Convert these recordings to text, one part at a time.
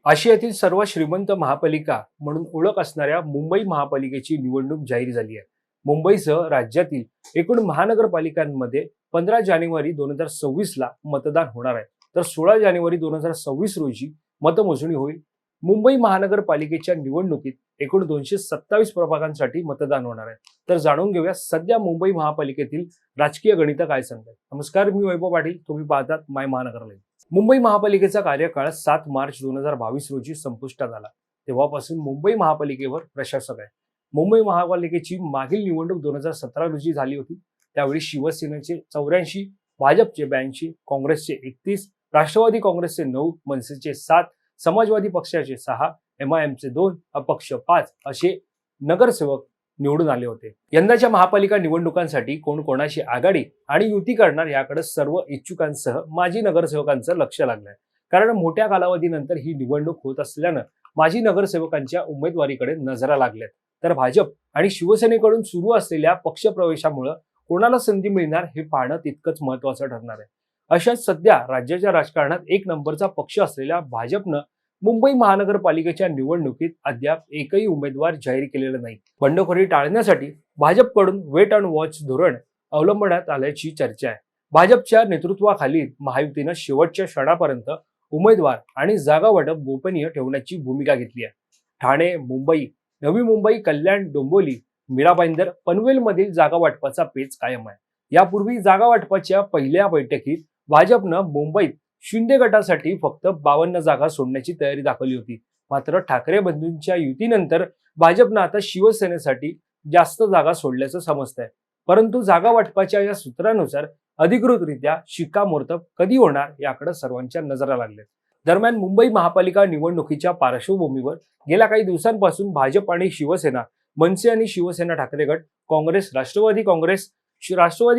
आशियातील सर्वात श्रीमंत महापालिका म्हणून ओळख असणाऱ्या मुंबई महापालिकेची निवडणूक जाहीर झाली आहे. मुंबईसह राज्यातील एकूण महानगरपालिकांमध्ये 15 जानेवारी 2026 ला मतदान होणार आहे, तर 16 जानेवारी 2026 रोजी मतमोजणी होईल. मुंबई महानगरपालिकेच्या निवडणुकीत एकूण 227 प्रभागांसाठी मतदान होणार आहे. तर जाणून घेऊया सध्या मुंबई महापालिकेतील राजकीय गणित काय सांगतात. नमस्कार, मी वैभव पाटील, तुम्ही पाहतात माय महानगर लाईव्ह. मुंबई महापालिकेचा कार्यकाळ 7 मार्च 2022 रोजी संपुष्टात आला. तेव्हापासून मुंबई महापालिकेवर प्रशासक आहे. मुंबई महापालिकेची मागील निवडणूक 2017 रोजी झाली होती. त्यावेळी शिवसेनेचे 84, भाजपचे 82, काँग्रेसचे 31, राष्ट्रवादी काँग्रेसचे 9, मनसेचे 7, समाजवादी पक्षाचे 6, MIMचे 2, अपक्ष 5 असे नगरसेवक निवडून आले होते. यंदाच्या महापालिका निवडणुकांसाठी कोण कोणाची आघाडी आणि युती करणार याकडे सर्व इच्छुकांसह माजी नगरसेवकांचं लक्ष लागलंय. कारण मोठ्या कालावधीनंतर ही निवडणूक होत असल्यानं माजी नगरसेवकांच्या उमेदवारीकडे नजरा लागल्यात. तर भाजप आणि शिवसेनेकडून सुरू असलेल्या पक्षप्रवेशामुळे कोणाला संधी मिळणार हे पाहणं तितकंच महत्त्वाचं ठरणार आहे. अशाच सध्या राज्याच्या राजकारणात एक नंबरचा पक्ष असलेल्या भाजपनं मुंबई महानगरपालिकेच्या निवडणुकीत अद्याप एकही उमेदवार जाहीर केलेला नाही. बंडखोरी टाळण्यासाठी भाजपकडून वेट अँड वॉच धोरण अवलंबण्यात आल्याची चर्चा आहे. भाजपच्या नेतृत्वाखाली महायुतीनं शेवटच्या क्षणापर्यंत उमेदवार आणि जागा वाटप गोपनीय ठेवण्याची भूमिका घेतली आहे. ठाणे, मुंबई, नवी मुंबई, कल्याण, डोंबिवली, मीरा भाईंदर, पनवेलमधील जागा वाटपाचा पेच कायम आहे. यापूर्वी जागा वाटपाच्या पहिल्या बैठकीत भाजपनं मुंबईत शिंदे गटासाठी फक्त 52 जागा सोडण्याची तयारी दाखवली होती. मात्र ठाकरे बंधूंच्या युतीनंतर भाजपनं आता शिवसेनेसाठी जास्त जागा सोडल्याचं समजतंय. परंतु जागा वाटपाच्या या सूत्रानुसार अधिकृतरित्या शिक्कामोर्तब कधी होणार याकडे सर्वांच्या नजरा लागल्या. दरम्यान मुंबई महापालिका निवडणुकीच्या पार्श्वभूमीवर गेल्या काही दिवसांपासून भाजप आणि शिवसेना, मनसे आणि शिवसेना ठाकरे गट, काँग्रेस, राष्ट्रवादी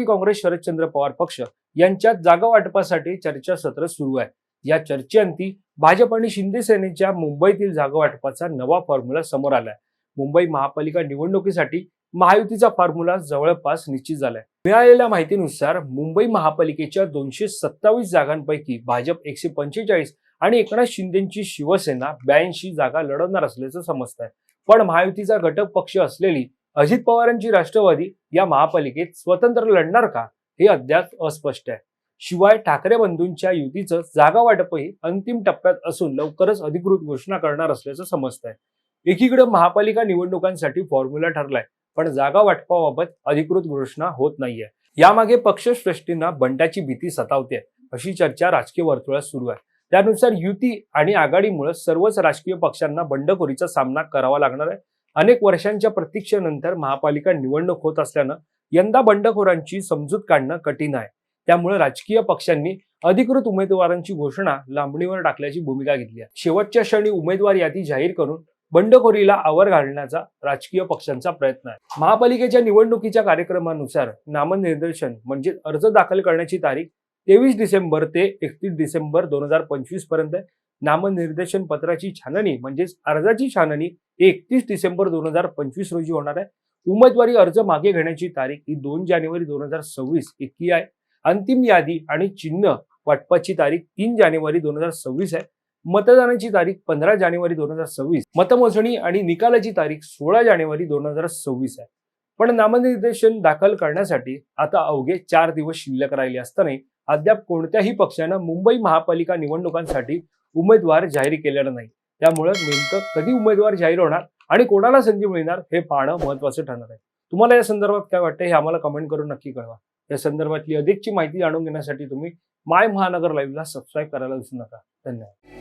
काँग्रेस शरदचंद्र पवार पक्ष यांच्यात जागा वाटपासाठी चर्चासत्र सुरू आहे. या चर्चेअंती भाजप आणि शिंदे सेनेच्या मुंबईतील जागा वाटपाचा नवा फॉर्म्युला समोर आलाय. मुंबई महापालिका निवडणुकीसाठी महायुतीचा फॉर्म्युला जवळपास निश्चित झालाय. मिळालेल्या माहितीनुसार मुंबई महापालिकेच्या 227 जागांपैकी भाजप 145 आणि एकनाथ शिंदेची शिवसेना 82 जागा लढवणार असल्याचं समजतंय. पण महायुतीचा घटक पक्ष असलेली अजित पवारांची राष्ट्रवादी या महापालिकेत स्वतंत्र लढणार का हे अद्याप अस्पष्ट आहे. शिवाय ठाकरे बंधूंच्या युतीचं जागा वाटपही अंतिम टप्प्यात असून लवकरच अधिकृत घोषणा करणार असल्याचं समजतंय. एकीकडे महापालिका निवडणुकांसाठी फॉर्म्युला ठरलाय, पण जागा वाटपाबाबत अधिकृत घोषणा होत नाहीये. यामागे पक्षश्रेष्ठींना बंडाची भीती सतावते अशी चर्चा राजकीय वर्तुळात सुरू आहे. त्यानुसार युती आणि आघाडीमुळे सर्वच राजकीय पक्षांना बंडखोरीचा सामना करावा लागणार आहे. अनेक वर्षांच्या प्रतीक्षेनंतर महापालिका निवडणूक होत असल्यानं यंदा बंडखोरांची समजूत काढणं कठीण आहे. त्यामुळे राजकीय पक्षांनी अधिकृत उमेदवारांची घोषणा लांबणीवर टाकल्याची भूमिका घेतली आहे. शेवटच्या क्षणी उमेदवार यादी जाहीर करून बंडखोरीला आवर घालण्याचा राजकीय पक्षांचा प्रयत्न आहे. महापालिकेच्या निवडणुकीच्या कार्यक्रमानुसार नामनिर्देशन म्हणजे अर्ज दाखल करण्याची तारीख 23 डिसेंबर ते 31 डिसेंबर 2025 पर्यंत आहे. नामनिर्देशन पत्राची छाननी म्हणजेच अर्जाची छाननी 31 डिसेंबर 2025 रोजी होणार आहे. उमेदवारी अर्ज मागे घेण्याची तारीख ही 2 जानेवारी 2026 इतकी आहे. अंतिम यादी आणि चिन्ह वाटपाची तारीख 3 जानेवारी 2026 आहे. मतदानाची तारीख 15 जानेवारी 2026, मतमोजणी आणि निकालाची तारीख 16 जानेवारी 2026 आहे. पण नामनिर्देशन दाखल करण्यासाठी आता अवघे 4 दिवस शिल्लक राहिले असताना अद्याप कोणत्याही पक्षानं मुंबई महापालिका निवडणुकांसाठी उमेदवार जाहीर केलेला नाही. त्यामुळे नेमकं कधी उमेदवार जाहीर होणार आणि कोणाला संधी मिळणार हे पाहणं महत्त्वाचं ठरणार आहे. तुम्हाला या संदर्भात काय वाटतं हे आम्हाला कमेंट करून नक्की कळवा. या संदर्भातली अधिकची माहिती जाणून घेण्यासाठी तुम्ही माय महानगर लाईव्हला सबस्क्राईब करायला विसरू नका. धन्यवाद.